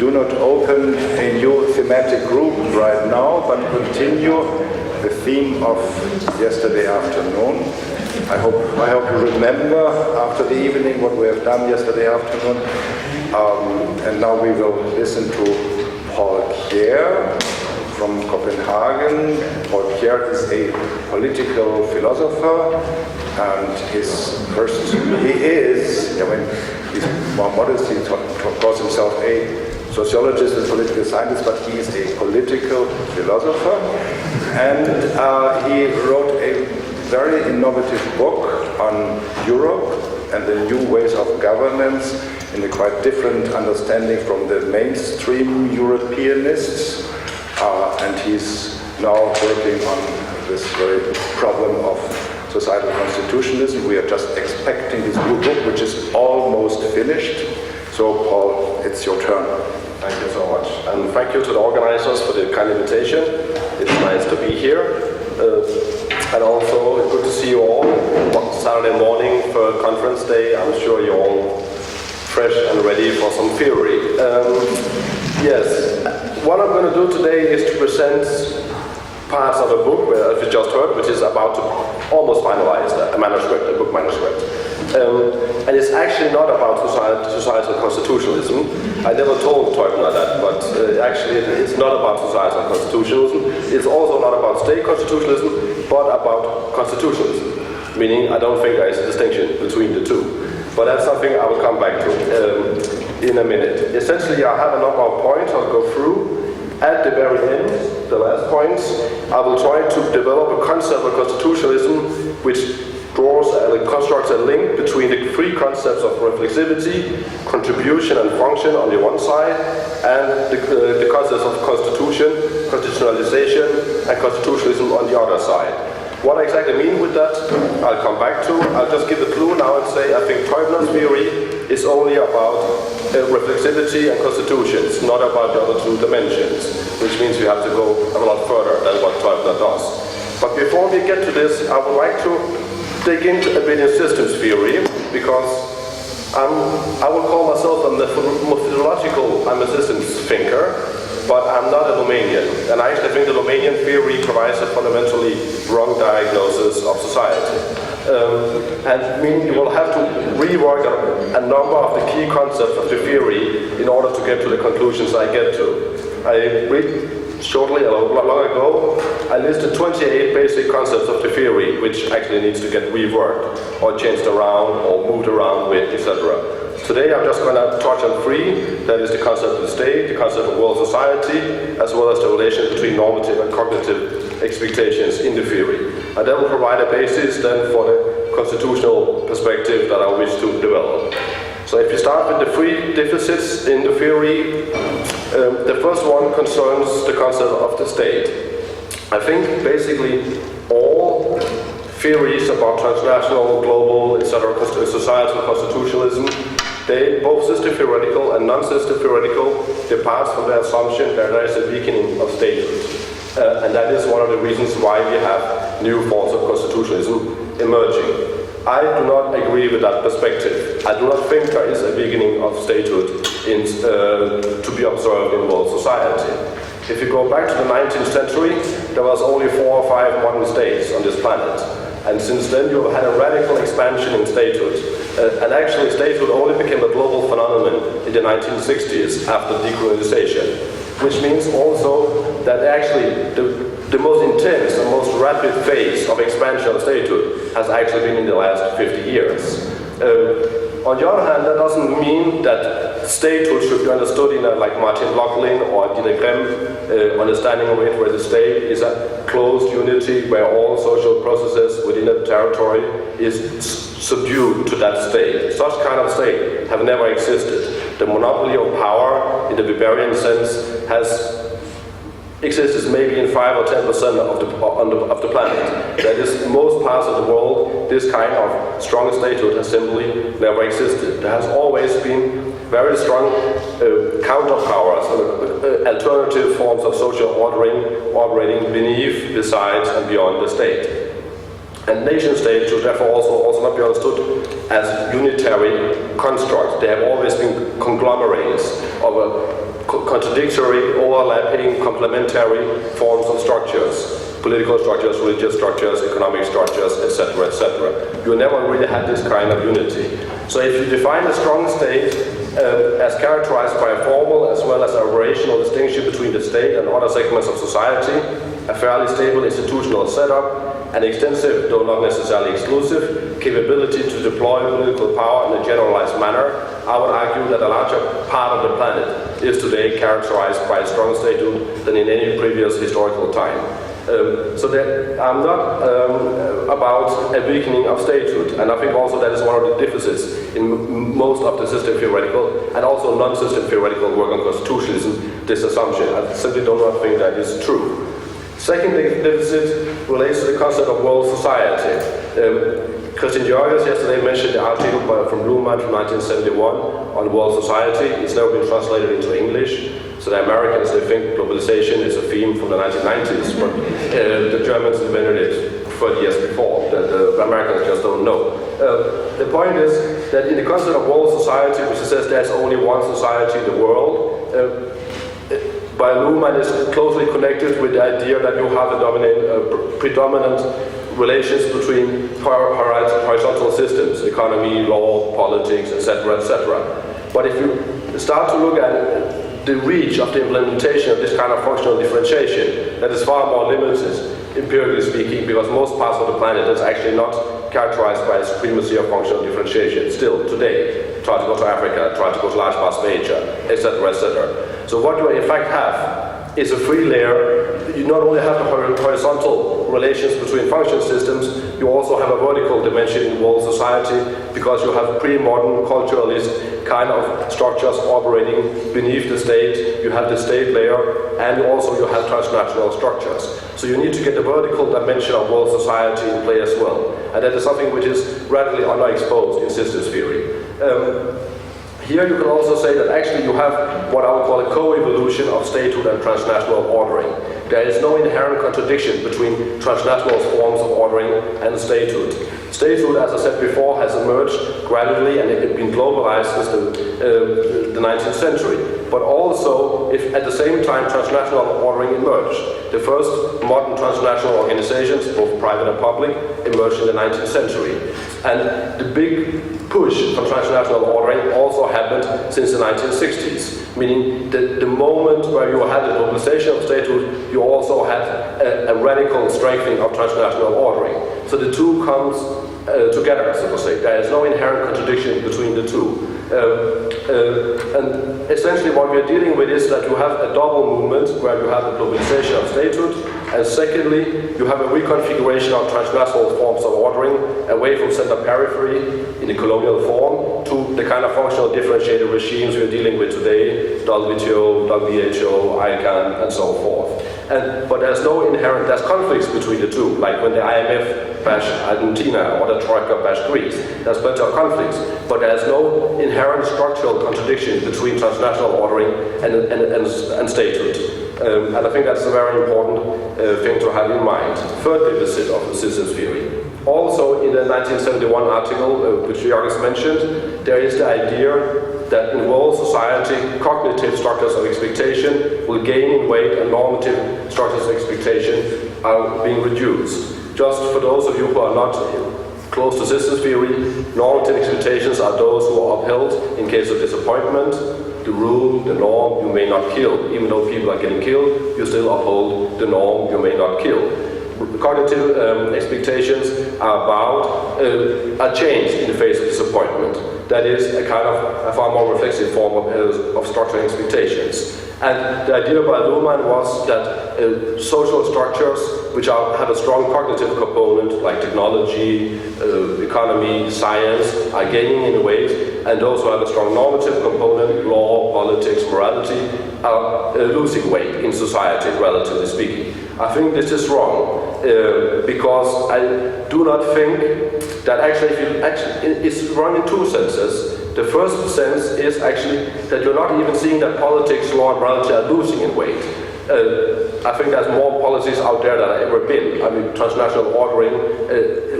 do not open a new thematic group right now, but continue the theme of yesterday afternoon. I hope you remember after the evening what we have done yesterday afternoon. And now we will listen to Poul Kjaer from Copenhagen. Poul Kjaer is a political philosopher, and he's more modest, he calls himself a sociologist and political scientist, but he is a political philosopher. And he wrote a very innovative book on Europe and the new ways of governance in a quite different understanding from the mainstream Europeanists. And he's now working on this very problem of societal constitutionalism. We are just expecting this new book, which is almost finished. So, Paul, it's your turn. Thank you so much. And thank you to the organizers for the kind invitation. It's nice to be here. And also, good to see you all. Saturday morning for conference day. I'm sure you're all fresh and ready for some theory. Yes, what I'm going to do today is to present parts of a book, as you just heard, which is about to almost finalize a manuscript, a book manuscript. And it's actually not about societal constitutionalism. I never told Teubner that, but actually it's not about societal constitutionalism. It's also not about state constitutionalism, but about constitutionalism. Meaning, I don't think there is a distinction between the two. But that's something I will come back to in a minute. Essentially, I have a number of points I'll go through. At the very end, the last points, I will try to develop a concept of constitutionalism which constructs a link between the three concepts of reflexivity, contribution and function on the one side, and the concepts of constitution, constitutionalization, and constitutionalism on the other side. What I exactly mean with that, I'll come back to. I'll just give a clue now and say I think Teubner's theory is only about reflexivity and constitution. It's not about the other two dimensions, which means we have to go a lot further than what Teubner does. But before we get to this, I would like to dig into a bit in systems theory, because I will call myself a methodological, I'm a systems thinker, but I'm not a Romanian. And I actually think the Romanian theory provides a fundamentally wrong diagnosis of society. And meaning you will have to rework a number of the key concepts of the theory in order to get to the conclusions I get to. I read shortly, long ago, I listed 28 basic concepts of the theory, which actually needs to get reworked, or changed around, or moved around with, etc. Today I'm just going to touch on three. That is the concept of the state, the concept of world society, as well as the relation between normative and cognitive expectations in the theory. And that will provide a basis then for the constitutional perspective that I wish to develop. So if you start with the three deficits in the theory, the first one concerns the concept of the state. I think basically all theories about transnational, global, etc., societal constitutionalism, they, both system theoretical and non-system theoretical, depart from the assumption that there is a weakening of statehood. And that is one of the reasons why we have new forms of constitutionalism emerging. I do not agree with that perspective. I do not think there is a weakening of statehood to be observed in world society. If you go back to the 19th century, there was only 4 or 5 modern states on this planet. And since then you had a radical expansion in statehood. And actually statehood only became a global phenomenon in the 1960s after decolonization. Which means also that actually the most intense and most rapid phase of expansion of statehood has actually been in the last 50 years. On the other hand, that doesn't mean that statehood should be understood in a, like Martin Locklin or Dina Grem understanding of it, where the state is a closed unity where all social processes within a territory is subdued to that state. Such kind of state have never existed. The monopoly of power, in the Weberian sense, has exists maybe in 5 or 10% of the planet. That is, most parts of the world, this kind of strong statehood has simply never existed. There has always been very strong counterpowers, alternative forms of social ordering beneath, besides, and beyond the state. And nation-states should therefore also not be understood as unitary constructs. They have always been conglomerates of a contradictory, overlapping, complementary forms of structures. Political structures, religious structures, economic structures, etc., etc. You never really had this kind of unity. So if you define a strong state as characterized by a formal as well as a rational distinction between the state and other segments of society, a fairly stable institutional setup, an extensive, though not necessarily exclusive, capability to deploy political power in a generalized manner, I would argue that a larger part of the planet is today characterized by a strong statehood than in any previous historical time. So that I'm not about a weakening of statehood, and I think also that is one of the deficits in most of the system theoretical and also non-system theoretical work on constitutionalism, this assumption. I simply do not think that is true. Second deficit relates to the concept of world society. Christian Jørgens yesterday mentioned the article from Luhmann from 1971 on world society. It's never been translated into English. So the Americans, they think globalization is a theme from the 1990s, but the Germans invented it 30 years before. The Americans just don't know. The point is that in the concept of world society, which says there's only one society in the world, by Luhmann is closely connected with the idea that you have a predominant relations between horizontal systems, economy, law, politics, etc., etc. But if you start to look at the reach of the implementation of this kind of functional differentiation, that is far more limited, empirically speaking, because most parts of the planet is actually not characterized by a supremacy of functional differentiation. Still, today, try to go to Africa, try to go to large parts of Asia, etc., etc. So what you in fact have is a free layer. You not only have the horizontal relations between function systems, you also have a vertical dimension in world society, because you have pre-modern culturalist kind of structures operating beneath the state. You have the state layer, and also you have transnational structures. So you need to get the vertical dimension of world society in play as well. And that is something which is radically underexposed in systems theory. Here you can also say that actually you have what I would call a coevolution of statehood and transnational ordering. There is no inherent contradiction between transnational forms of ordering and statehood. Statehood, as I said before, has emerged gradually and it has been globalized since the 19th century. But also, if at the same time transnational ordering emerged. The first modern transnational organizations, both private and public, emerged in the 19th century. And the big push for transnational ordering also happened since the 1960s, meaning that the moment where you had the globalization of statehood, you also had a radical strengthening of transnational ordering. So the two comes together, so to say. There is no inherent contradiction between the two. And essentially what we are dealing with is that you have a double movement where you have the globalization of statehood, and secondly, you have a reconfiguration of transnational forms of ordering away from center-periphery in the colonial form to the kind of functional differentiated regimes we're dealing with today, WTO, WHO, ICANN, and so forth. But there's conflicts between the two, like when the IMF bashed Argentina or the Troika bashed Greece. There's plenty of conflicts, but there's no inherent structural contradiction between transnational ordering and statehood. And I think that's a very important thing to have in mind. Third deficit of the systems theory. Also in the 1971 article, which Jørgens mentioned, there is the idea that in world society, cognitive structures of expectation will gain in weight and normative structures of expectation are being reduced. Just for those of you who are not close to systems theory, normative expectations are those who are upheld in case of disappointment. The rule, the norm, you may not kill. Even though people are getting killed, you still uphold the norm, you may not kill. Cognitive expectations are about a change in the face of disappointment. That is a kind of a far more reflexive form of structural expectations. And the idea by Luhmann was that social structures which have a strong cognitive component, like technology, economy, science, are gaining in weight, and those who have a strong normative component, law, politics, morality, are losing weight in society, relatively speaking. I think this is wrong, because I do not think that it's wrong in two senses. The first sense is actually that you're not even seeing that politics, law, and morality are losing in weight. I think there's more policies out there than there ever been. I mean, transnational ordering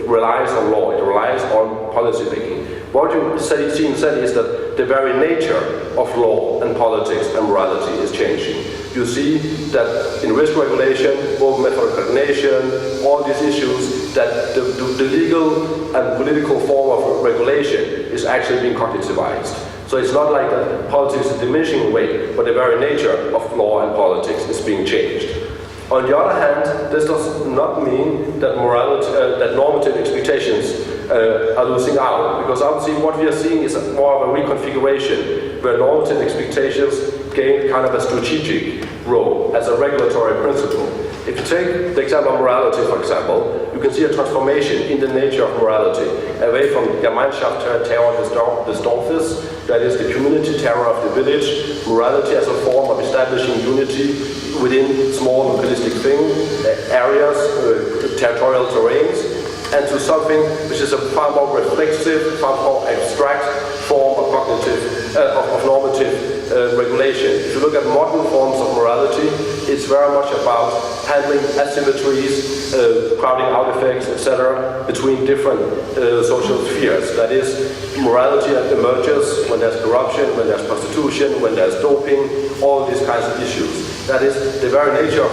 relies on law, it relies on policy making. What you see instead is that the very nature of law and politics and morality is changing. You see that in risk regulation, open method coordination, all these issues, that the legal and political form of regulation is actually being cognitivized. So it's not like that politics is diminishing weight, but the very nature of law and politics is being changed. On the other hand, this does not mean that morality, that normative expectations are losing out, because obviously what we are seeing is more of a reconfiguration where normative expectations gain kind of a strategic role as a regulatory principle. If you take the example of morality, for example, you can see a transformation in the nature of morality, away from Gemeinschaftsterror des Dorfes, that is the community terror of the village, morality as a form of establishing unity within small localistic areas, territorial terrains, and to something which is a far more reflexive, far more abstract form of cognitive, of normative regulation. If you look at modern forms of morality, it's very much about handling asymmetries, crowding out effects, etc., between different social spheres. That is, morality emerges when there's corruption, when there's prostitution, when there's doping, all these kinds of issues. That is, the very nature of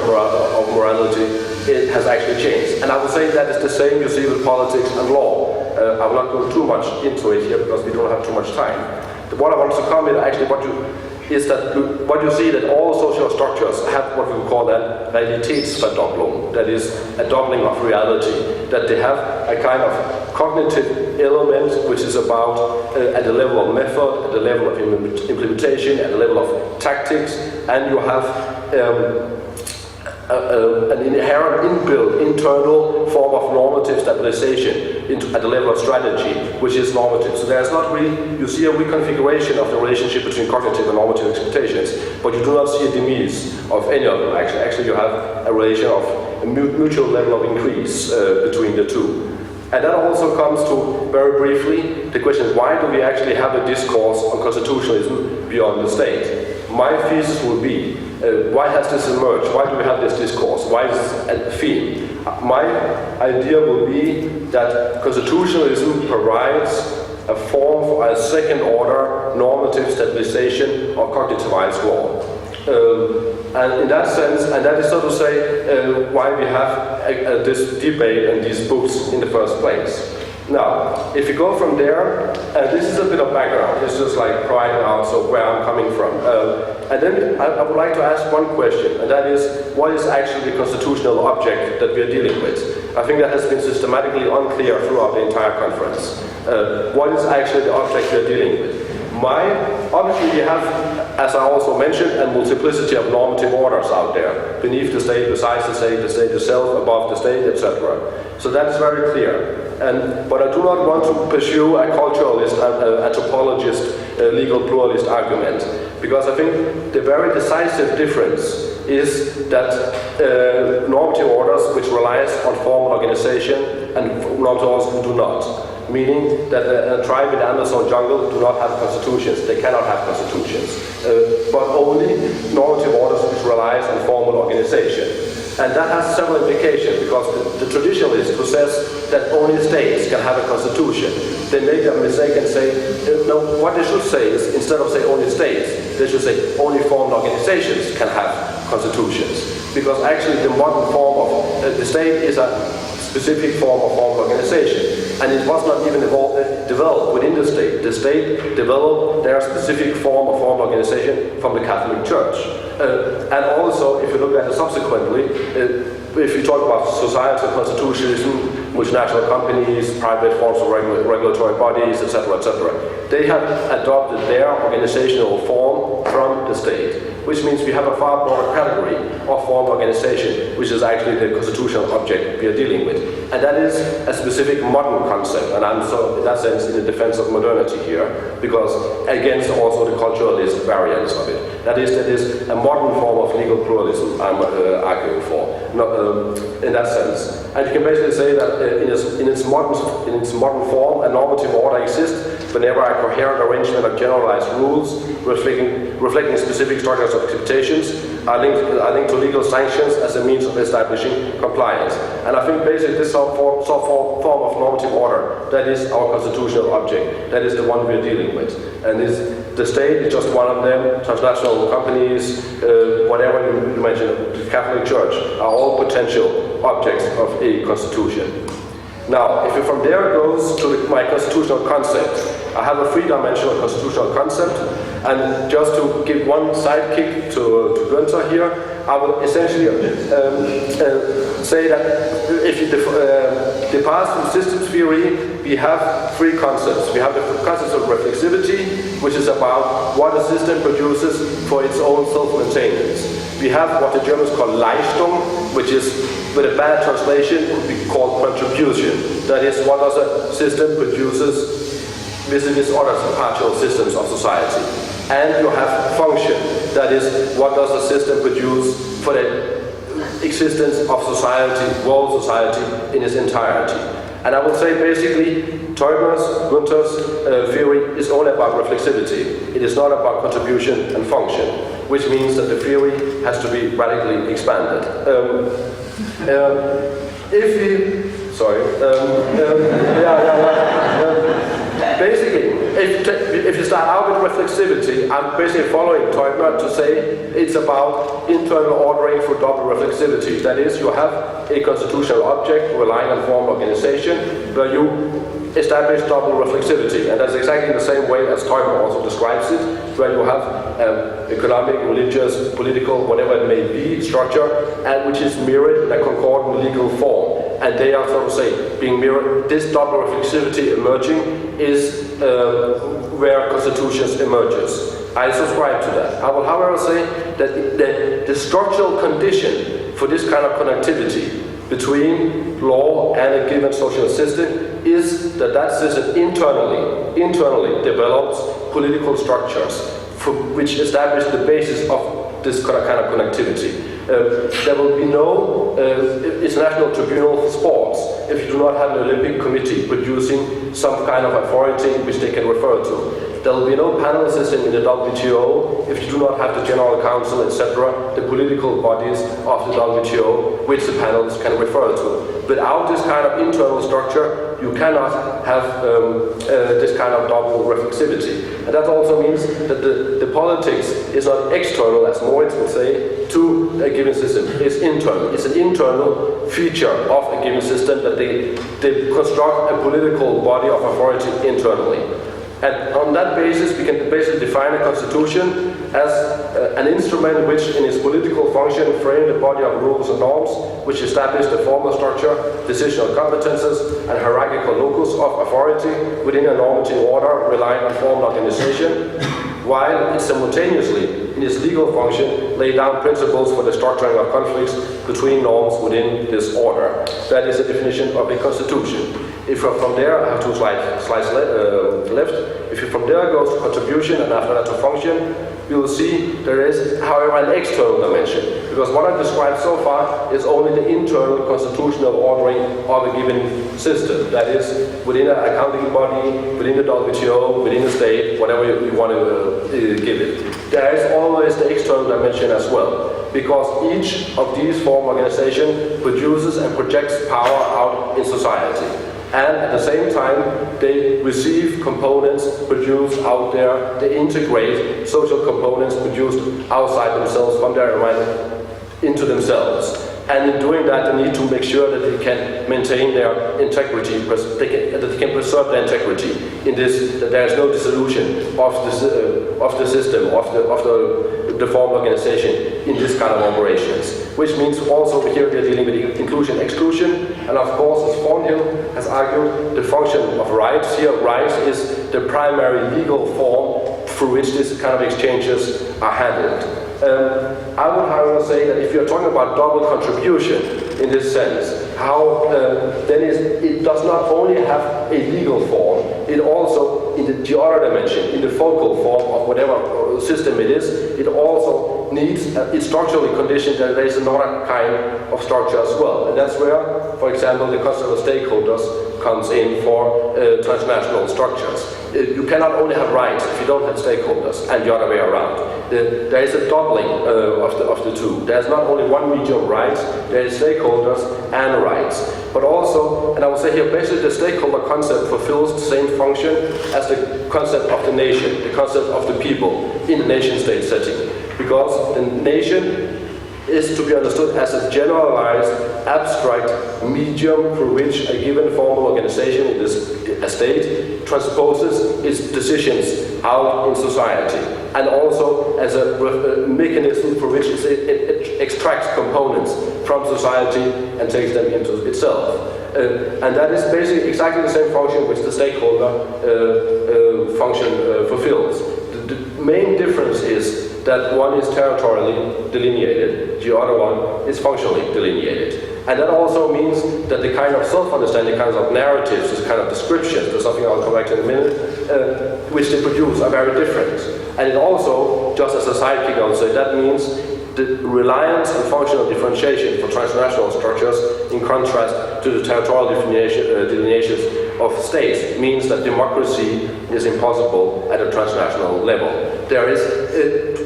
morality, it has actually changed. And I would say that is the same you see with politics and law. I will not go too much into it here because we don't have too much time. What I want to comment actually is that what you see that all social structures have what we call that Realitätsverdopplung, that is a doubling of reality, that they have a kind of cognitive element which is about at the level of method, at the level of implementation, at the level of tactics, and you have an inherent inbuilt internal form of normative stabilization at the level of strategy, which is normative. So there's not really, you see a reconfiguration of the relationship between cognitive and normative expectations, but you do not see a demise of any of them. Actually you have a relation of a mutual level of increase between the two. And that also comes to, very briefly, the question, why do we actually have a discourse on constitutionalism beyond the state? My thesis would be, why has this emerged? Why do we have this discourse? Why is this a theme? My idea will be that constitutionalism provides a form for a second order normative stabilization of cognitivized law. And in that sense, and that is so to say why we have this debate and these books in the first place. Now, if you go from there, this is a bit of background. It's just like providing out so where I'm coming from. And then I would like to ask one question, and that is, what is actually the constitutional object that we are dealing with? I think that has been systematically unclear throughout the entire conference. What is actually the object we are dealing with? Obviously we have, as I also mentioned, a multiplicity of normative orders out there. Beneath the state, besides the state itself, above the state, etc. So that is very clear. But I do not want to pursue a culturalist, a topologist, legal pluralist argument. Because I think the very decisive difference is that normative orders which relies on formal organization and normative orders who do not. Meaning that a tribe in the Amazon jungle do not have constitutions, they cannot have constitutions, but only normative orders which relies on formal organization. And that has several implications, because the traditionalists who says that only states can have a constitution, they make a mistake and say, no, what they should say is, instead of saying only states, they should say only formal organizations can have constitutions. Because actually the modern form of the state is a specific form of formal organization. And it was not even developed within the state. The state developed their specific form of formal organization from the Catholic Church. And also, if you look at it subsequently, if you talk about societal constitutionalism, multinational companies, private forms of regulatory bodies, etc., they have adopted their organizational form from the state, which means we have a far broader category of formal organization, which is actually the constitutional object we are dealing with. And that is a specific modern concept, and I'm so, in that sense, in the defense of modernity here, because against also the culturalist variants of it. That is a modern form of legal pluralism I'm arguing for, in that sense. And you can basically say that in its modern form, a normative order exists whenever a coherent arrangement of generalized rules reflecting specific structures of expectations are linked to legal sanctions as a means of establishing compliance. And I think basically this form of normative order, that is our constitutional object. That is the one we're dealing with. And the state is just one of them. Transnational companies, whatever you mentioned, the Catholic Church, are all potential objects of a constitution. Now, if you from there goes to my constitutional concept, I have a three-dimensional constitutional concept, and just to give one sidekick to Gunther here, I will essentially say that if you depart from systems theory, we have three concepts. We have the concept of reflexivity, which is about what a system produces for its own self-maintenance. We have what the Germans call Leistung, which is, with a bad translation, would be called contribution. That is, what does a system produces vis-a-vis other partial systems of society. And you have function. That is, what does the system produce for the existence of society, world society in its entirety. And I would say basically, Gunther's theory is only about reflexivity. It is not about contribution and function, which means that the theory has to be radically expanded. Basically, if you start out with reflexivity, I'm basically following Teubner to say it's about internal ordering through double reflexivity. That is, you have a constitutional object relying on formal organization where you establish double reflexivity. And that's exactly the same way as Teubner also describes it, where you have economic, religious, political, whatever it may be, structure, and which is mirrored in a concordant legal form. And they are, so to say, being mirrored. This double reflexivity emerging is where constitutions emerges. I subscribe to that. I will, however, say that the structural condition for this kind of connectivity between law and a given social system is that that system internally develops political structures which establish the basis of this kind of connectivity. There will be no international tribunal for sports if you do not have an Olympic Committee producing some kind of authority which they can refer to. There will be no panel system in the WTO if you do not have the General Council, etc., the political bodies of the WTO, which the panels can refer to. Without this kind of internal structure, you cannot have this kind of double reflexivity. And that also means that the politics is not external, as Moritz would say, to a given system. It's internal. It's an internal feature of a given system that they construct a political body of authority internally. And on that basis, we can basically define a constitution as an instrument which, in its political function, frame the body of rules and norms, which establish the formal structure, decisional competences, and hierarchical locus of authority within a normative order relying on formal organization, while it simultaneously, in its legal function, lay down principles for the structuring of conflicts between norms within this order. That is the definition of a constitution. If you're from there, I have two slides left. If you from there goes to contribution and after that to function, you will see there is, however, an external dimension. Because what I've described so far is only the internal constitutional ordering of a given system. That is, within an accounting body, within the WTO, within the state, whatever you want to give it. There is always the external dimension as well. Because each of these form organizations produces and projects power out in society. And at the same time, they receive components produced out there, they integrate social components produced outside themselves from their environment into themselves. And in doing that, they need to make sure that they can maintain their integrity, that they can preserve their integrity in this, that there is no dissolution of the system, of the formal organization in this kind of operations. Which means also here we are dealing with inclusion-exclusion, and of course, as Thornhill has argued, the function of rights here, rights is the primary legal form through which this kind of exchanges are handled. I would, however, say that if you're talking about double contribution in this sense, how then it does not only have a legal form, it also, in the other dimension, in the focal form of whatever system it is, it also needs, it's structurally conditioned that there is another kind of structure as well. And that's where, for example, the concept of stakeholders comes in for transnational structures. You cannot only have rights if you don't have stakeholders, and the other way around. There is a doubling of the two. There's not only one medium rights, there is stakeholders and rights. But also, and I will say here, basically the stakeholder concept fulfills the same function as the concept of the nation, the concept of the people in the nation-state setting. Because the nation is to be understood as a generalized, abstract medium through which a given formal organization, in this a state, transposes its decisions out in society, and also as a mechanism for which it extracts components from society and takes them into itself. And that is basically exactly the same function which the stakeholder function fulfills. The main difference is that one is territorially delineated, the other one is functionally delineated. And that also means that the kind of self-understanding, kinds of narratives, this kind of descriptions, there's something I'll come back to in a minute, which they produce are very different. And it also, just as a sidekick I would say, that means the reliance on functional differentiation for transnational structures in contrast to the territorial delineations of states means that democracy is impossible at a transnational level. There is,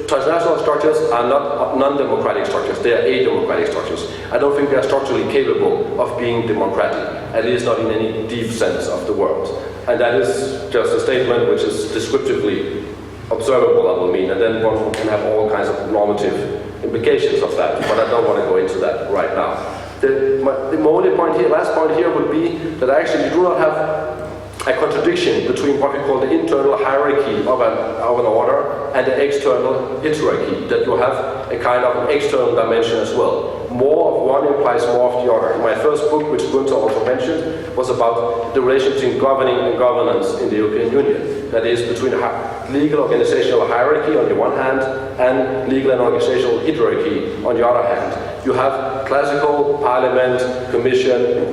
transnational structures are not non-democratic structures, they are ademocratic structures. I don't think they are structurally capable of being democratic, at least not in any deep sense of the word. And that is just a statement which is descriptively observable, I will mean, and then one can have all kinds of normative implications of that, but I don't want to go into that right now. The only point here, last point here would be that actually you do not have a contradiction between what we call the internal hierarchy of an order and the external hierarchy, that you have a kind of an external dimension as well. More of one implies more of the other. My first book, which Gunther also mentioned, was about the relation between governing and governance in the European Union. That is, between legal organizational hierarchy on the one hand and legal and organizational hierarchy on the other hand. You have classical parliament, commission,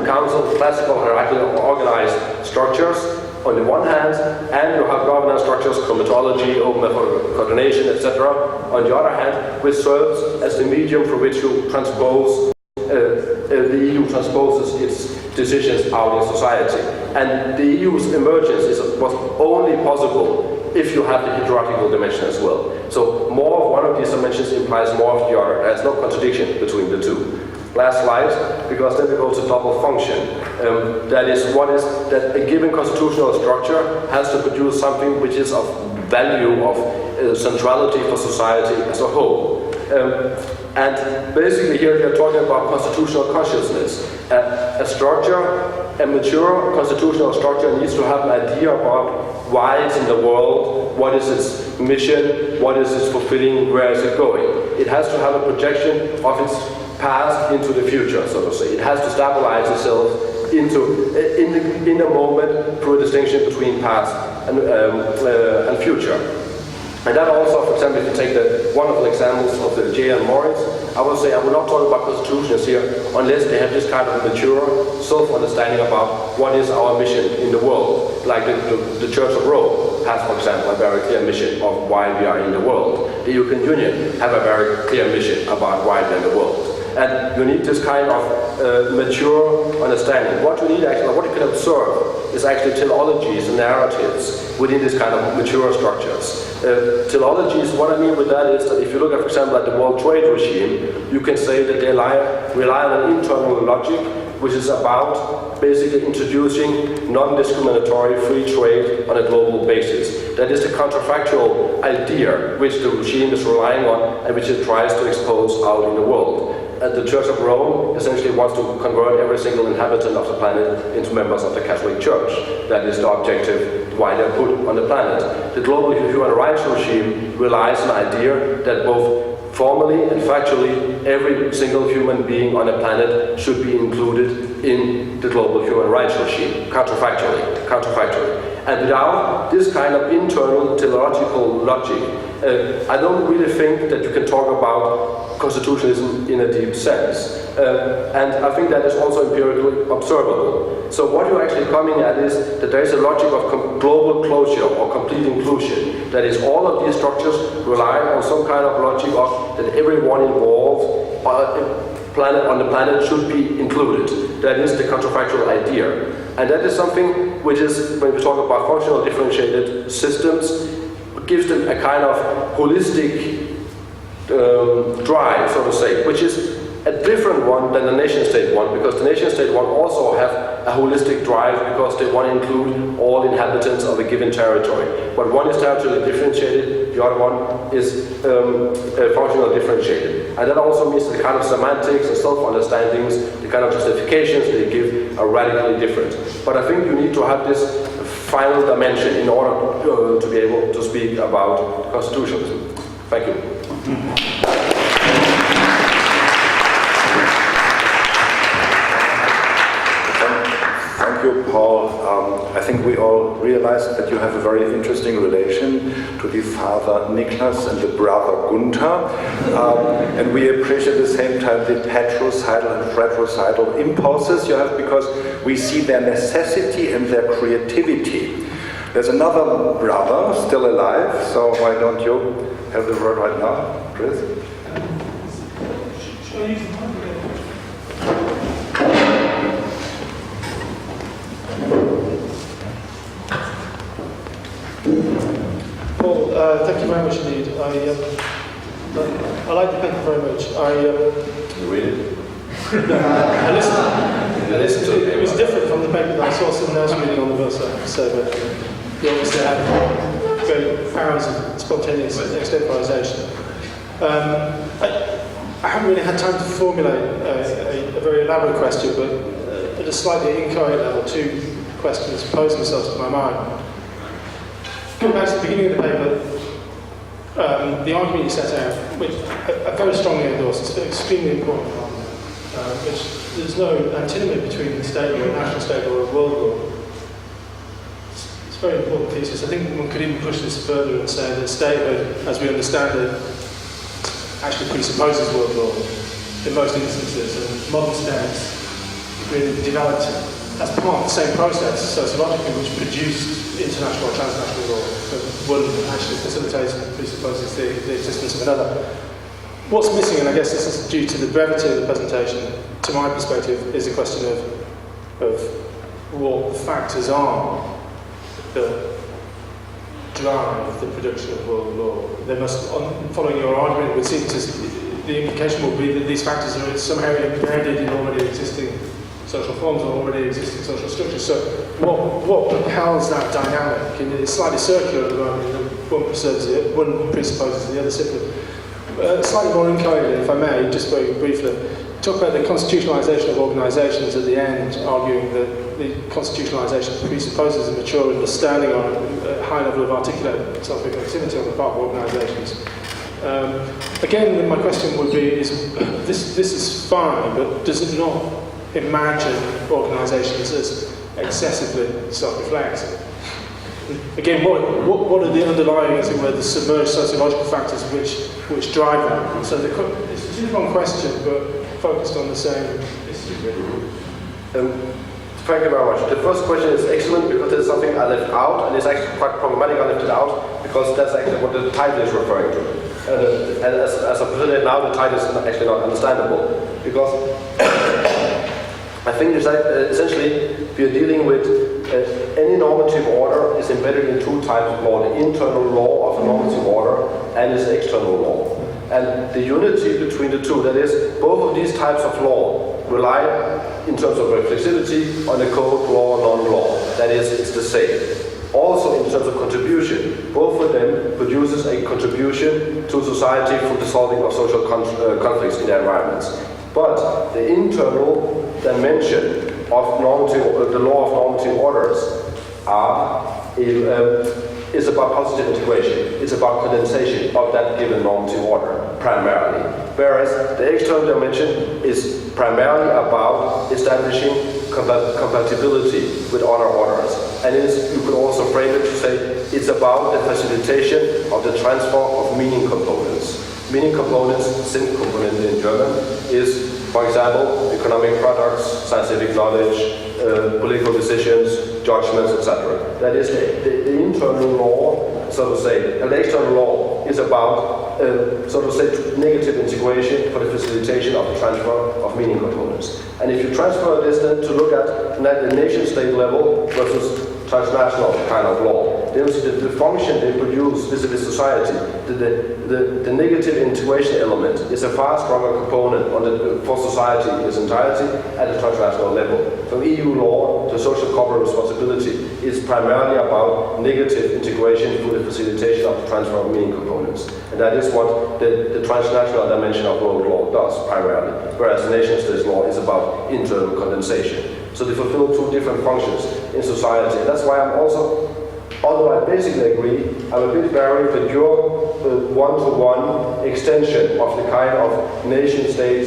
council, classical hierarchical organized structures on the one hand, and you have governance structures, comitology, open method coordination, etc. on the other hand, which serves as the medium for which you transpose, the EU transposes its decisions out in society. And the EU's emergence was only possible if you have the hierarchical dimension as well. So more of one of these dimensions implies more of the other. There's no contradiction between the two. Last slide, because then we go to double function. That is, what is that a given constitutional structure has to produce something which is of value, of centrality for society as a whole. And basically here we are talking about constitutional consciousness. A structure, a mature constitutional structure needs to have an idea about why it's in the world, what is its mission, what is its fulfilling, where is it going. It has to have a projection of its past into the future, so to say. It has to stabilize itself in the moment through a distinction between past and future. And that also, for example, if you take the wonderful examples of the J and Moritz, I will say I will not talk about constitutions here unless they have this kind of mature self-understanding about what is our mission in the world. Like the Church of Rome has, for example, a very clear mission of why we are in the world. The European Union have a very clear mission about why we are in the world. And you need this kind of mature understanding. What you need actually, what you can observe is actually teleologies and narratives within this kind of mature structures. Teleologies, what I mean with that is that if you look at, for example, at the World Trade regime, you can say that they rely on an internal logic which is about basically introducing non-discriminatory free trade on a global basis. That is the counterfactual idea which the regime is relying on and which it tries to expose out in the world. The Church of Rome essentially wants to convert every single inhabitant of the planet into members of the Catholic Church. That is the objective why they're put on the planet. The global human rights regime relies on the idea that both formally and factually every single human being on the planet should be included in the global human rights regime, counterfactually. And without this kind of internal teleological logic, I don't really think that you can talk about constitutionalism in a deep sense. And I think that is also empirically observable. So what you're actually coming at is that there is a logic of global closure or complete inclusion. That is, all of these structures rely on some kind of logic of that everyone involved on the planet should be included. That is the counterfactual idea. And that is something which is, when we talk about functional differentiated systems, gives them a kind of holistic drive, so to say, which is a different one than the nation-state one, because the nation-state one also have a holistic drive because they want to include all inhabitants of a given territory. But one is territorially differentiated, the other one is functionally differentiated. And that also means the kind of semantics and self-understandings, the kind of justifications they give are radically different. But I think you need to have this final dimension in order to be able to speak about constitutionalism. Thank you. Thank you, Paul. I think we all realize that you have a very interesting relation to the father Niklas and the brother Gunther. And we appreciate at the same time the patricidal and fratricidal impulses you have, because we see their necessity and their creativity. There's another brother still alive, so why don't you have the word right now, Chris? Paul, thank you very much indeed. I like the paper very much. You read it? I listened to it. It was different from the paper that I saw someone else reading on the website. So you obviously have great powers of spontaneous extemporization. I haven't really had time to formulate a very elaborate question, but at a slightly inchoate level, two questions pose themselves to my mind. Going back to the beginning of the paper, the argument you set out, which I very strongly endorse, it's an extremely important one, which there's no antinomy between the state law, national state law, and world law. It's a very important thesis. I think one could even push this further and say that statehood, as we understand it, actually presupposes world law in most instances, and modern states really developed as part of the same process, sociologically, which produced international or transnational law. So one actually facilitates and presupposes the existence of another. What's missing, and I guess this is due to the brevity of the presentation, to my perspective, is a question of what the factors are that drive the production of world law. They must, following your argument, would seem to, the implication will be that these factors are somehow embedded in already existing social forms or already existing social structures. So what propels that dynamic? And it's slightly circular at the moment. One presupposes the other simply. Slightly more inchoately, if I may, just very briefly, talk about the constitutionalisation of organisations at the end, arguing that the constitutionalisation presupposes a mature understanding or a high level of articulated self-reflexivity on the part of organisations. Again, my question would be, is this is fine, but does it not imagine organisations as excessively self-reflexive? Again, what are the underlying, as it were, the submerged sociological factors which drive that? And so it's a two-pronged question, but focused on the same issue. Thank you very much. The first question is excellent because there's something I left out, and it's actually quite problematic I left it out, because that's actually what the title is referring to. And as I present it now, the title is actually not understandable, because I think it's essentially we are dealing with any normative order is embedded in two types of law: the internal law of a normative order and its external law. And the unity between the two, that is, both of these types of law rely in terms of reflexivity on the code law, non-law. That is, it's the same. Also in terms of contribution, both of them produces a contribution to society for the solving of social conflicts in their environments. But the internal dimension of the law of normative orders is about positive integration. It's about condensation of that given normative order, primarily. Whereas the external dimension is primarily about establishing compatibility with other orders. And you could also frame it to say it's about the facilitation of the transfer of meaning components. Meaning components, Sinn component in German, is, for example, economic products, scientific knowledge, political decisions, judgments, etc. That is the internal law, so to say. And the external law is about, so to say, negative integration for the facilitation of the transfer of meaning components. And if you transfer this then to look at the nation-state level versus transnational kind of law, the function they produce vis-a-vis society, the negative integration element is a far stronger component for society in its entirety at a transnational level. From EU law to social corporate responsibility is primarily about negative integration through the facilitation of the transfer of meaning components. And that is what the transnational dimension of world law does primarily, whereas nation-state law is about internal condensation. So they fulfill two different functions in society. And that's why I'm also, although I basically agree, I'm a bit worried that your one-to-one extension of the kind of nation-state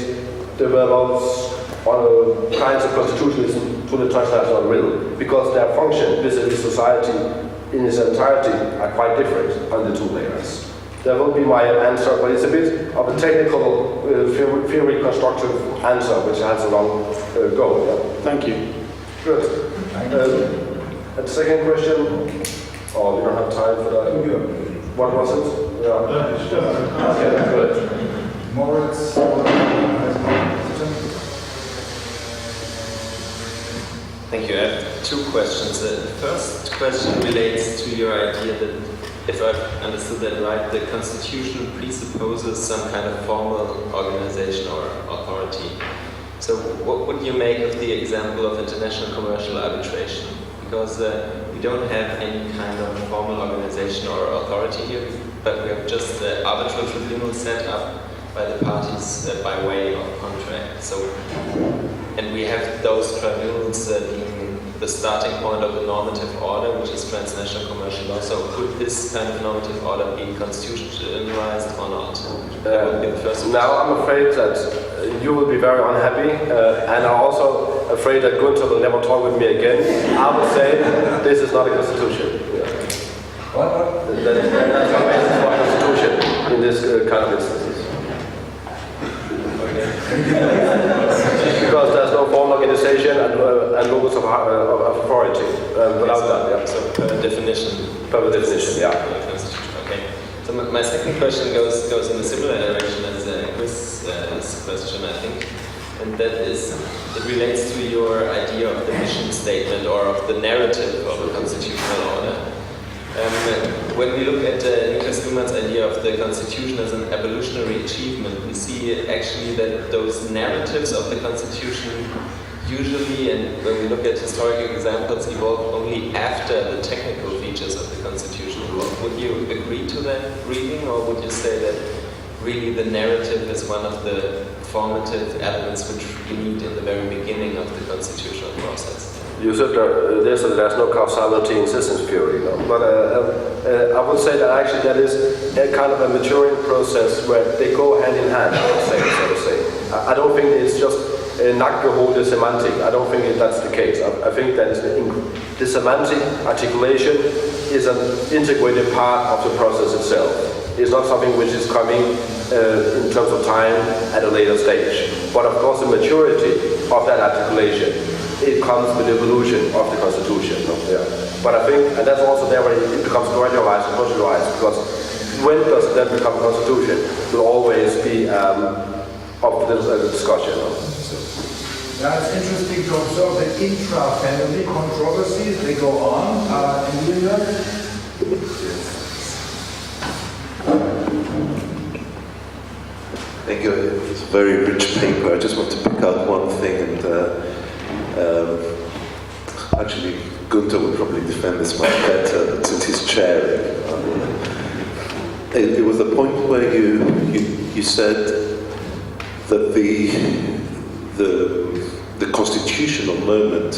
develops on kinds of constitutionalism to the transnational realm, because their function vis-a-vis society in its entirety are quite different on the two layers. That will be my answer, but it's a bit of a technical, theory constructive answer, which has a long go. Yeah. Thank you. Good. And second question, oh, we don't have time for that. What was it? Yeah. Okay, good. Moritz. Thank you. I have two questions. The first question relates to your idea that, if I've understood that right, the Constitution presupposes some kind of formal organization or authority. So what would you make of the example of international commercial arbitration? Because we don't have any kind of formal organization or authority here, but we have just the arbitral tribunal set up by the parties by way of contract. So, and we have those tribunals being the starting point of the normative order, which is transnational commercial law. So could this kind of normative order be constitutionalized or not? That would be the first question. Now I'm afraid that you will be very unhappy, and I'm also afraid that Gunther will never talk with me again. I would say this is not a constitution. Yeah. What? That's not basis for a constitution in this kind of instances. Because there's no formal organization and logos of authority without that. Yeah. So per definition. Per definition, yeah. Okay. So my second question goes in a similar direction as Chris' question, I think, and that is, it relates to your idea of the mission statement or of the narrative of a constitutional order. When we look at Niklas Luhmann's idea of the Constitution as an evolutionary achievement, we see actually that those narratives of the Constitution usually, and when we look at historical examples, evolve only after the technical features of the Constitution evolve. Would you agree to that reading, or would you say that really the narrative is one of the formative elements which we need in the very beginning of the constitutional process? You said there's no causality in systems theory, no? But I would say that actually that is a kind of a maturing process where they go hand in hand, I would say, so to say. I don't think it's just Nackgeholde semantic. I don't think that's the case. I think that the semantic articulation is an integrated part of the process itself. It's not something which is coming in terms of time at a later stage. But of course the maturity of that articulation, it comes with the evolution of the Constitution. No? Yeah. But I think, and that's also there where it becomes gradualized and modularized, because when does it then become a Constitution will always be up to the discussion. No? Now it's interesting to observe that intra-family controversies, they go on in England. Thank you. It's a very rich paper. I just want to pick out one thing, and actually Gunther would probably defend this much better since he's chairing. It was the point where you said that the constitutional moment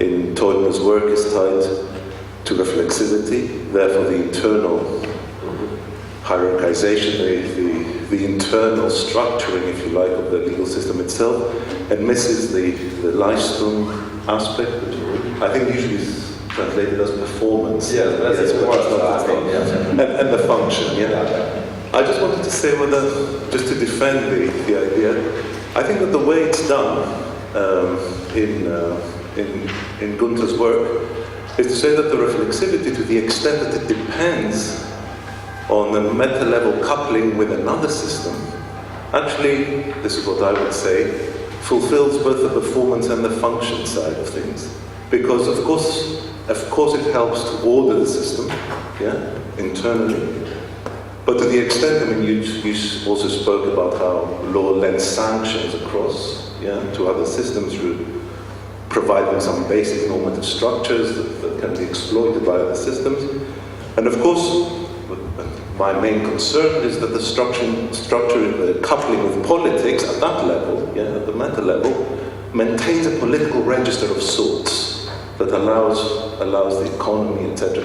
in Teubner's work is tied to reflexivity, therefore the internal hierarchization, the internal structuring, if you like, of the legal system itself, and misses the Leistung aspect, which I think usually is translated as performance. Yeah, that's and the function. Yeah. I just wanted to say whether, just to defend the idea, I think that the way it's done in Gunther's work is to say that the reflexivity, to the extent that it depends on a meta-level coupling with another system, actually, this is what I would say, fulfills both the performance and the function side of things. because of course it helps to order the system, yeah, internally. But to the extent, I mean, you also spoke about how law lends sanctions across, yeah, to other systems through providing some basic normative structures that can be exploited by other systems. And of course, my main concern is that the structure coupling with politics at that level, yeah, at the meta level, maintains a political register of sorts that allows the economy, etc.,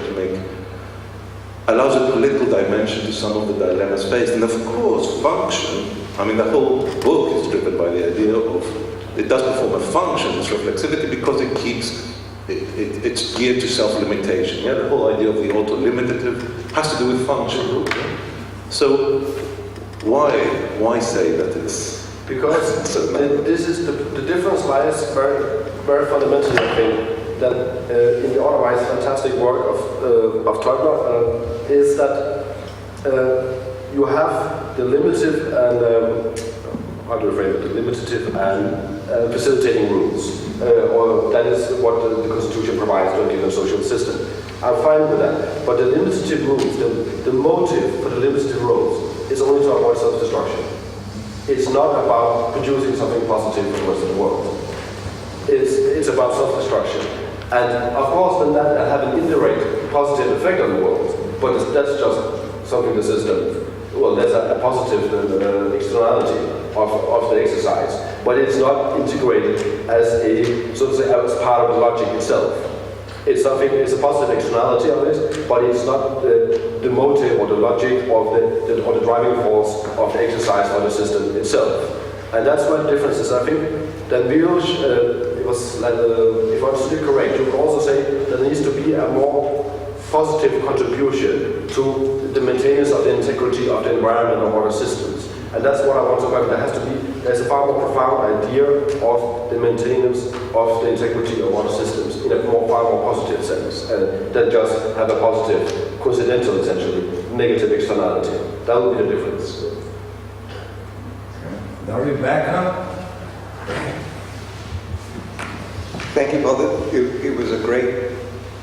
allows a political dimension to some of the dilemmas faced. And of course, function, I mean, the whole book is driven by the idea of, it does perform a function, this reflexivity, because it's geared to self-limitation. Yeah, the whole idea of the auto-limitative has to do with function. So, why say that it's... Because this is the difference lies very, very fundamentally, I think, that in the otherwise fantastic work of Teubner is that you have the limitative and how do you frame it? The limitative and facilitating rules, or that is what the Constitution provides to a given social system. I'm fine with that, but the limitative rules, the motive for the limitative rules is only to avoid self-destruction. It's not about producing something positive for the rest of the world. It's about self-destruction. And of course, then that have an indirect positive effect on the world. But that's just something the system, well, that's a positive externality of the exercise. But it's not integrated as a, so to say, as part of the logic itself. It's a positive externality of it, but it's not the motive or the logic or the driving force of the exercise for the system itself. And that's what the difference is. I think that Wilsch, was, if I understood correct, you could also say that there needs to be a more positive contribution to the maintenance of the integrity of the environment of water systems. And that's what I want to argue. There's a far more profound idea of the maintenance of the integrity of water systems in a far more positive sense than just have a positive, coincidental, essentially, negative externality. That would be the difference. Now Rebecca. Thank you both. It was a great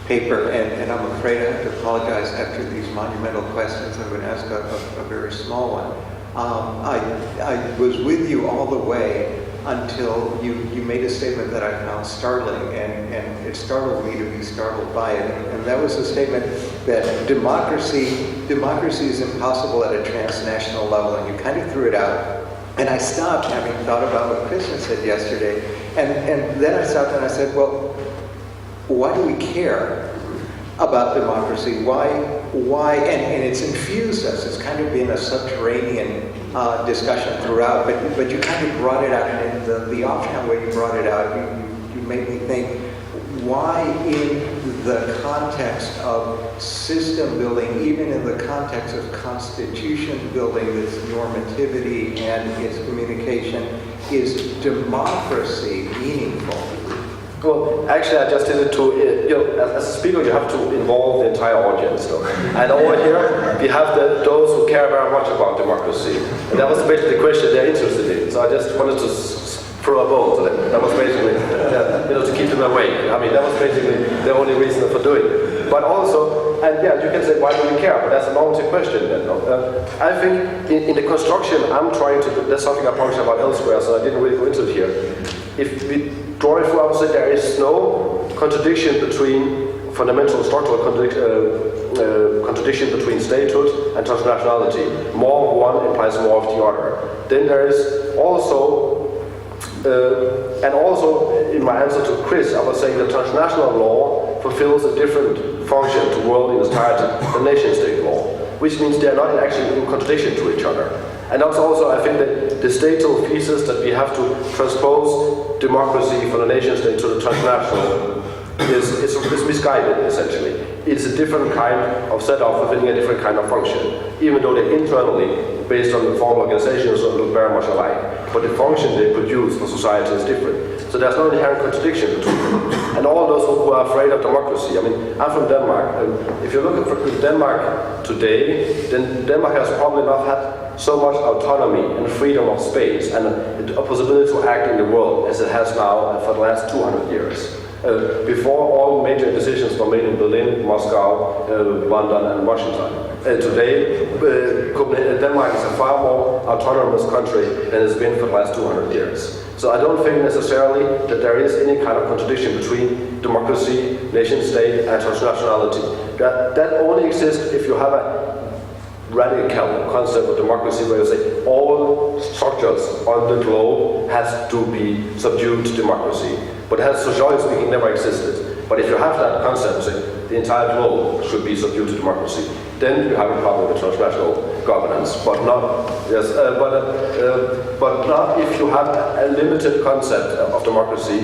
paper, and I'm afraid I have to apologize after these monumental questions. I'm going to ask a very small one. I was with you all the way until you made a statement that I found startling, and it startled me to be startled by it. And that was the statement that democracy is impossible at a transnational level, and you kind of threw it out. And I stopped, having thought about what Christian said yesterday, and then I stopped and I said, well, why do we care about democracy? Why? And it's infused us. It's kind of been a subterranean discussion throughout, but you kind of brought it out, and in the offhand way you brought it out, you made me think, why in the context of system building, even in the context of constitution building, its normativity and its communication, is democracy meaningful? Well, actually, I just did it to, as a speaker, you have to involve the entire audience, though. And over here, we have those who care very much about democracy. And that was basically the question they're interested in. So I just wanted to throw a bone to them. That was basically, to keep them awake. I mean, that was basically the only reason for doing it. But also, and yeah, you can say, why do we care? But that's a normative question then. I think in the construction, I'm trying to, that's something I published about elsewhere, so I didn't really go into it here. If we draw it through, I would say there is no contradiction between fundamental structural contradiction between statehood and transnationality. More of one implies more of the other. Then there is also, and also in my answer to Chris, I was saying that transnational law fulfills a different function to the world in its entirety than nation-state law, which means they are not actually in contradiction to each other. And that's also, I think, that the statal thesis that we have to transpose democracy from the nation-state to the transnational is misguided, essentially. It's a different kind of setup fulfilling a different kind of function, even though they internally, based on the formal organizations, look very much alike. But the function they produce for society is different. So there's no inherent contradiction between them. And all those who are afraid of democracy, I mean, I'm from Denmark, and if you look at Denmark today, then Denmark has probably not had so much autonomy and freedom of space and a possibility to act in the world as it has now for the last 200 years. Before, all major decisions were made in Berlin, Moscow, London, and Washington. Today, Denmark is a far more autonomous country than it's been for the last 200 years. So I don't think necessarily that there is any kind of contradiction between democracy, nation-state, and transnationality. That only exists if you have a radical concept of democracy where you say all structures on the globe has to be subdued to democracy. But as socially speaking, never existed. But if you have that concept, say the entire globe should be subdued to democracy, then you have a problem with transnational governance. But not but not if you have a limited concept of democracy.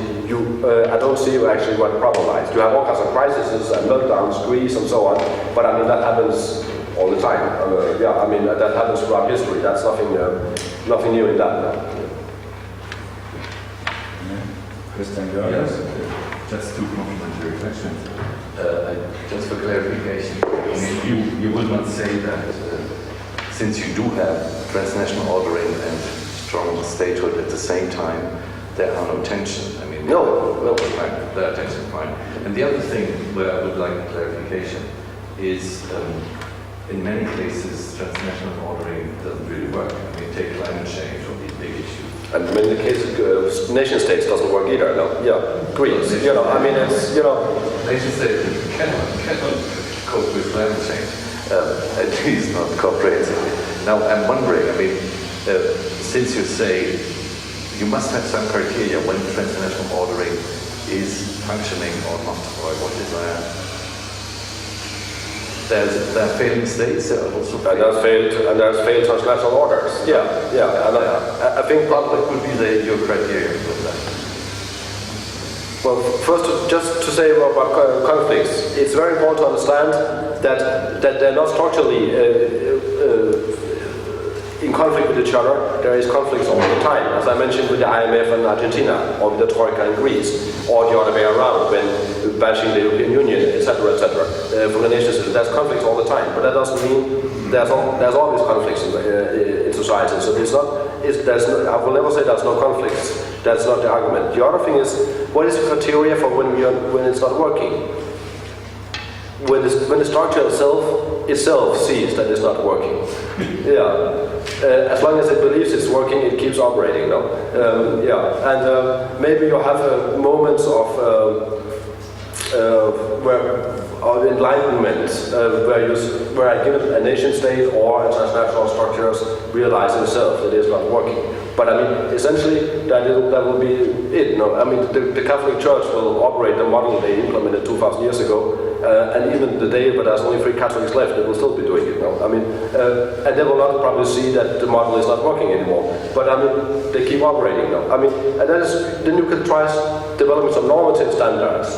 I don't see actually what the problem lies. You have all kinds of crises and meltdowns, Greece and so on. But I mean that happens all the time. I mean that happens throughout history. That's nothing new in that. Yes, just two complementary questions. Just for clarification, you would not say that since you do have transnational ordering and strong statehood at the same time, there are no tensions. I mean, no, fine, there are tensions, fine. And the other thing where I would like clarification is, in many cases, transnational ordering doesn't really work. I mean, take climate change or these big issues. And in the case of nation states doesn't work either. No, Greece. I mean, it's nation states cannot cope with climate change, at least not comprehensively. Now, I'm wondering. I mean, since you say you must have some criteria when transnational ordering is functioning or not, or what is there are failing states, there are also there's failed transnational orders. Yeah. And I think what would be your criteria for that? Well, first, just to say about conflicts, it's very important to understand that they're not structurally in conflict with each other. There is conflicts all the time, as I mentioned with the IMF and Argentina, or with the Troika in Greece, or the other way around when bashing the European Union, etc., for the nation system. There's conflicts all the time, but that doesn't mean there's always conflicts in society. So I will never say there's no conflicts. That's not the argument. The other thing is, what is the criteria for when it's not working? When the structure itself sees that it's not working. As long as it believes it's working, it keeps operating. And maybe you have moments of enlightenment where I give a nation state or a transnational structures realize themselves that it's not working. But I mean, essentially, that will be it. I mean, the Catholic Church will operate the model they implemented 2,000 years ago, and even the day, but there's only 3 Catholics left, they will still be doing it. I mean, and they will not probably see that the model is not working anymore. But I mean, they keep operating now. I mean, and then you can try developing some normative standards.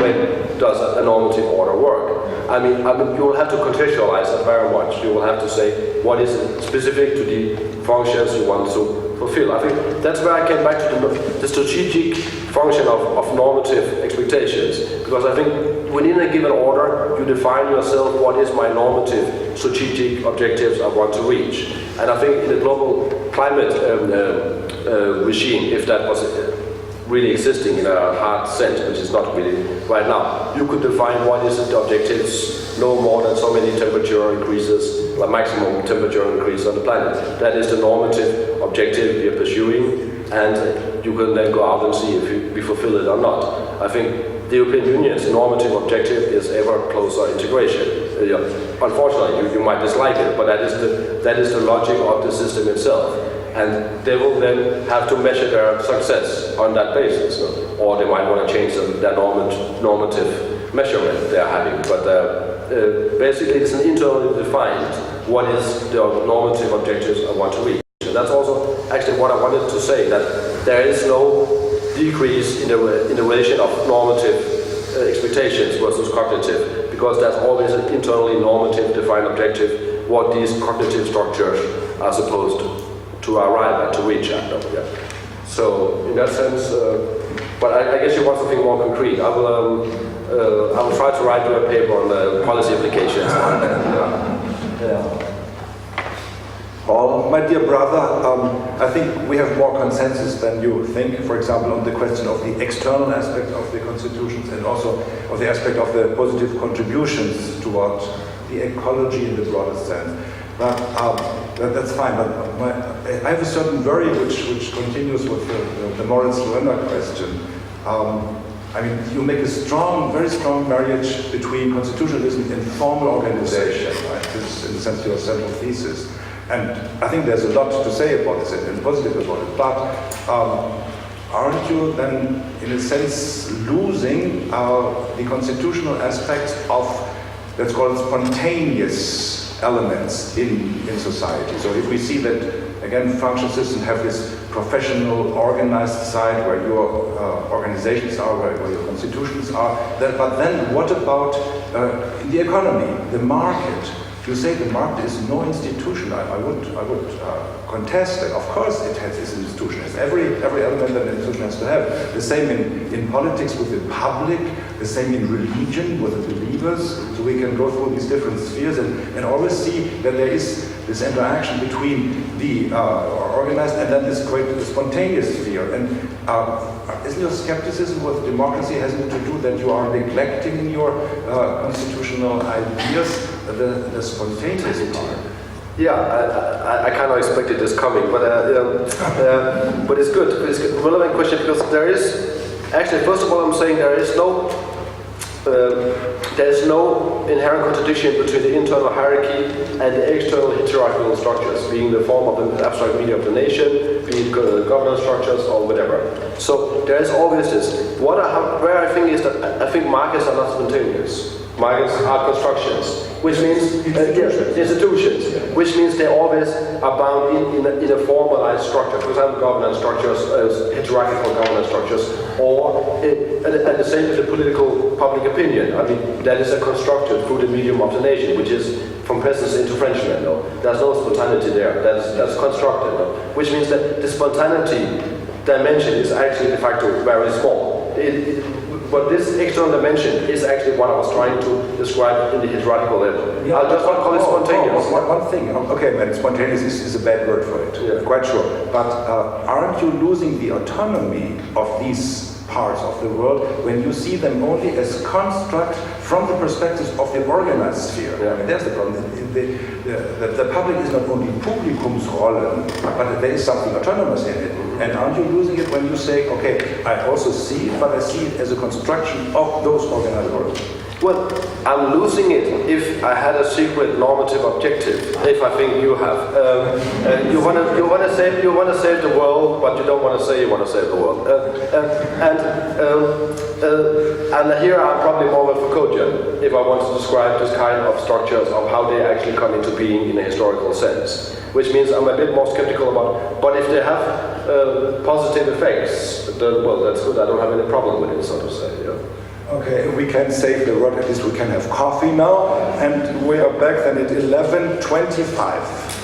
When does a normative order work? I mean, you will have to contextualize it very much. You will have to say what is specific to the functions you want to fulfill. I think that's where I came back to the strategic function of normative expectations. Because I think within a given order, you define yourself what is my normative strategic objectives I want to reach. And I think in the global climate regime, if that was really existing in a hard sense, which is not really right now, you could define what is the objectives, no more than so many temperature increases, like maximum temperature increase on the planet. That is the normative objective we are pursuing, and you can then go out and see if we fulfill it or not. I think the European Union's normative objective is ever closer integration. Unfortunately, you might dislike it, but that is the logic of the system itself. And they will then have to measure their success on that basis, or they might want to change their normative measurement they're having. But basically, it's an internally defined what is the normative objectives I want to reach. And that's also actually what I wanted to say, that there is no decrease in the relation of normative expectations versus cognitive, because there's always an internally normative defined objective what these cognitive structures are supposed to arrive at, to reach at. So in that sense, but I guess you want something more concrete. I will try to write you a paper on the policy implications. Paul, my dear brother, I think we have more consensus than you think, for example, on the question of the external aspect of the constitutions and also of the aspect of the positive contributions towards the ecology in the broader sense. But that's fine, but I have a certain worry which continues with the moral surrender question. I mean, you make a very strong marriage between constitutionalism and formal organization, right? This is, in the sense, your central thesis. And I think there's a lot to say about this and positive about it. But aren't you then, in a sense, losing the constitutional aspects of, let's call it, spontaneous elements in society? So if we see that, again, functional systems have this professional, organized side where your organizations are, where your constitutions are, but then what about in the economy, the market? You say the market is no institution. I would contest that. Of course it has its institution. It's every element that an institution has to have. The same in politics with the public, the same in religion with the believers. So we can go through these different spheres and always see that there is this interaction between the organized and then this great spontaneous sphere. And isn't your skepticism with democracy hasn't to do that you are neglecting in your constitutional ideas the spontaneous part? Yeah, I kind of expected this coming, but it's good. It's a relevant question because there is, actually, first of all, I'm saying there is no inherent contradiction between the internal hierarchy and the external hierarchical structures, being the form of the abstract media of the nation, be it governance structures or whatever. So there is always this. Where I think is that I think markets are not spontaneous. Markets are constructions, which means institutions, which means they always are bound in a formalized structure. For example, governance structures, hierarchical governance structures, or and the same with the political public opinion. I mean, that is a constructed through the medium of the nation, which is from peasants into Frenchmen. No? There's no spontaneity there. That's constructed, no? Which means that the spontaneity dimension is actually de facto very small. But this external dimension is actually what I was trying to describe in the hierarchical level. Yeah, I'll just not call it spontaneous. One thing, okay, man, spontaneous is a bad word for it, yeah. Quite sure. But aren't you losing the autonomy of these parts of the world when you see them only as construct from the perspective of the organized sphere? Yeah. I mean, that's the problem. The public is not only Publikumsrollen, but there is something autonomous in it. And aren't you losing it when you say, okay, I also see it, but I see it as a construction of those organized worlds? Well, I'm losing it if I had a secret normative objective. If I think you have, you want to save the world, but you don't want to say you want to save the world. And here I'm probably more of a Foucauldian if I want to describe this kind of structures of how they actually come into being in a historical sense. Which means I'm a bit more skeptical about. But if they have positive effects, then well, that's good. I don't have any problem with it, so to say. Yeah. Okay, we can save the word, at least we can have coffee now, and we are back then at 11:25.